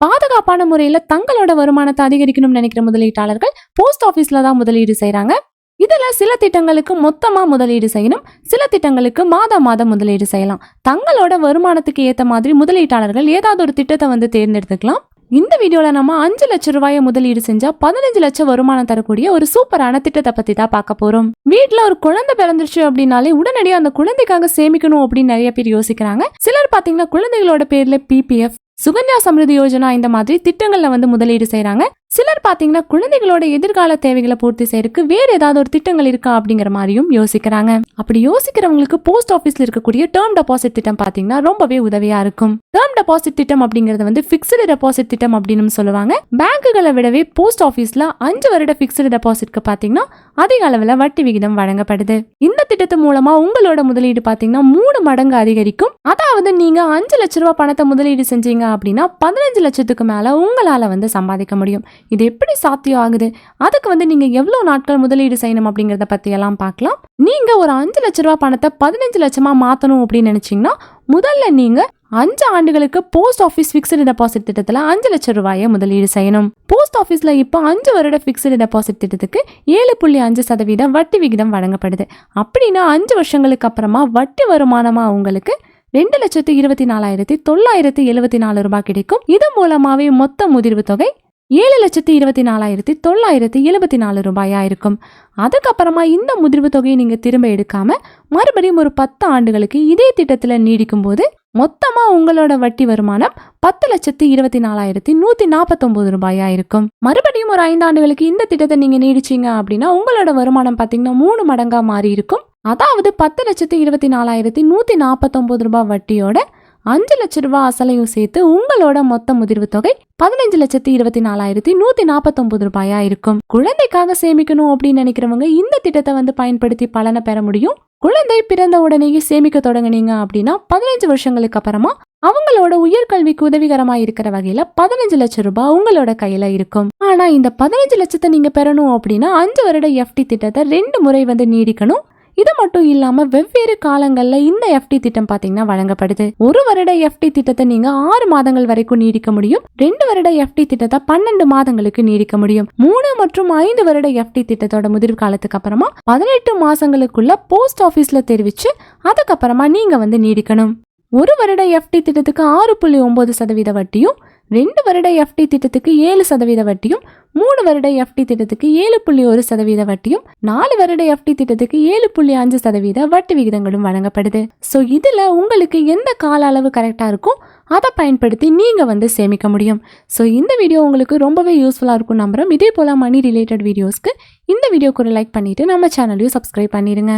பாதுகாப்பான முறையில தங்களோட வருமானத்தை அதிகரிக்கணும்னு நினைக்கிற முதலீட்டாளர்கள் போஸ்ட் ஆபீஸ்ல தான் முதலீடு செய்யறாங்க. இதுல சில திட்டங்களுக்கு மொத்தமா முதலீடு செய்யணும், சில திட்டங்களுக்கு மாதம் முதலீடு செய்யலாம். தங்களோட வருமானத்துக்கு ஏத்த மாதிரி முதலீட்டாளர்கள் ஏதாவது ஒரு திட்டத்தை தேர்ந்தெடுத்துக்கலாம். இந்த வீடியோல நம்ம 5 லட்சம் ரூபாயை முதலீடு செஞ்சா 15 லட்சம் வருமானம் தரக்கூடிய ஒரு சூப்பரான திட்டத்தை பத்தி தான் பார்க்க போறோம். வீட்டுல ஒரு குழந்தை பிறந்துருச்சு அப்படின்னாலே உடனடியாக அந்த குழந்தைக்காக சேமிக்கணும் அப்படின்னு நிறைய பேர் யோசிக்கிறாங்க. சிலர் பாத்தீங்கன்னா குழந்தைகளோட பேர்ல PPF, சுகன்யா சமிருதி யோஜனா இந்த மாதிரி திட்டங்கள்ல முதலீடு செய்யறாங்க. சிலர் பாத்தீங்கன்னா குழந்தைகளோட எதிர்கால தேவைகளை பூர்த்தி செய்யறதுக்கு வேற ஏதாவது ஒரு திட்டங்கள் இருக்கா அப்படிங்கிற மாதிரியும் யோசிக்கிறாங்க. அப்படி யோசிக்கிறவங்களுக்கு போஸ்ட் ஆபீஸ்ல இருக்கக்கூடிய டேர்ம் டெபாசிட் திட்டம் பாத்தீங்கன்னா ரொம்பவே உதவியா இருக்கும். டேர்ம் டெபாசிட் திட்டம் அப்படிங்கறது பிக்ஸ்டு டெபாசிட் திட்டம் அப்படின்னு சொல்லுவாங்க. பேங்குகளை விடவே போஸ்ட் ஆபீஸ்ல 5 வருட பிக்ஸ்டு டெபாசிட்க்கு பாத்தீங்கன்னா அதிக அளவுல வட்டி விகிதம் வழங்கப்படுது. இந்த திட்டத்து மூலமா உங்களோட முதலீடு பாத்தீங்கன்னா 3 மடங்கு அதிகரிக்கும். அதாவது நீங்க 5 லட்சம் ரூபாய் பணத்தை முதலீடு செஞ்சீங்க அப்படின்னா 15 லட்சத்துக்கு மேல உங்களால சம்பாதிக்க முடியும். இது எப்படி சாத்தியம் ஆகுது, அதுக்கு நீங்க எவ்வளவு நாட்கள் முதலீடு செய்யணும் அப்படிங்கறத பத்தி எல்லாம் பார்க்கலாம். நீங்க ஒரு 5 லட்சம் ரூபாய் பணத்தை 15 லட்சமா மாத்தணும் அப்படின்னு நினைச்சீங்கன்னா முதல்ல நீங்க 5 ஆண்டுகளுக்கு போஸ்ட் ஆபீஸ் பிக்ஸ்டு டெபாசிட் திட்டத்துல 5 லட்சம் ரூபாயை முதலீடு செய்யணும். போஸ்ட் ஆபீஸ்ல இப்ப 5 வருட பிக்ஸ்டு டெபாசிட் திட்டத்துக்கு 7.5% வட்டி விகிதம் வழங்கப்படுது. அப்படின்னா 5 வருஷங்களுக்கு அப்புறமா வட்டி வருமானமா உங்களுக்கு 2,24,974 ரூபாய் கிடைக்கும். இது மூலமாவே மொத்த முதிர்வு தொகை 7,24,974 ரூபாயா இருக்கும். அதுக்கப்புறமா இந்த முதிர்வு தொகையை நீங்க திரும்ப எடுக்காம மறுபடியும் ஒரு 10 ஆண்டுகளுக்கு இதே திட்டத்துல நீடிக்கும் போது மொத்தமா உங்களோட வட்டி வருமானம் 10,24,149 ரூபாயா இருக்கும். மறுபடியும் ஒரு 5 ஆண்டுகளுக்கு இந்த திட்டத்தை நீங்க நீடிச்சீங்க அப்படின்னா உங்களோட வருமானம் பாத்தீங்கன்னா 3 மடங்கா மாறி இருக்கும். அதாவது 10,24,149 ரூபாய் வட்டியோட 5 லட்சம் ரூபாய் அசலையும் சேர்த்து உங்களோட மொத்த முதிர்வு தொகை 15,24,149 ரூபாயா இருக்கும். குழந்தைக்காக சேமிக்கணும் அப்படின்னு நினைக்கிறவங்க இந்த திட்டத்தை பயன்படுத்தி பலனை பெற முடியும். குழந்தை பிறந்த உடனேயே சேமிக்க தொடங்குனீங்க அப்படின்னா 15 வருஷங்களுக்கு அப்புறமா அவங்களோட உயர்கல்விக்கு உதவிகரமா இருக்கிற வகையில 15 லட்சம் ரூபாய் உங்களோட கையில இருக்கும். ஆனா இந்த 15 லட்சத்தை நீங்க பெறணும் அப்படின்னா 5 வருட FD திட்டத்தை 2 முறை நீடிக்கணும். இது மட்டும் இல்லாம வெவ்வேறு காலங்கள்ல இந்த FD திட்டம் பாத்தீங்கன்னா வழங்கப்படுது. 1 வருட FD திட்டத்தை நீங்க 6 மாதங்கள் வரைக்கும் நீடிக்க முடியும். 2 வருட FD திட்டத்தை 12 மாதங்களுக்கு நீடிக்க முடியும். 3 மற்றும் 5 வருட FD திட்டத்தோட முதிர்வு காலத்துக்கு அப்புறமா 18 மாசங்களுக்குள்ள போஸ்ட் ஆபீஸ்ல தெரிவிச்சு அதுக்கப்புறமா நீங்க நீடிக்கணும். 1 வருட FD திட்டத்துக்கு 6.9% வட்டியும், 2 வருட FD திட்டத்துக்கு 7% வட்டியும், 3 வருட FD திட்டத்துக்கு 7.1% வட்டியும், 4 வருட FD திட்டத்துக்கு 7.5% வட்டி விகிதங்களும் வழங்கப்படுது. சோ இதுல உங்களுக்கு எந்த கால அளவு கரெக்டா இருக்கும் அதை பயன்படுத்தி நீங்க சேமிக்க முடியும். சோ இந்த வீடியோ உங்களுக்கு ரொம்பவே யூஸ்ஃபுல்லா இருக்கும் நம்புறோம். இதே போல மணி ரிலேட்டட் வீடியோஸ்க்கு இந்த வீடியோக்கு ஒரு லைக் பண்ணிட்டு நம்ம சேனலையும் சப்ஸ்கிரைப் பண்ணிருங்க.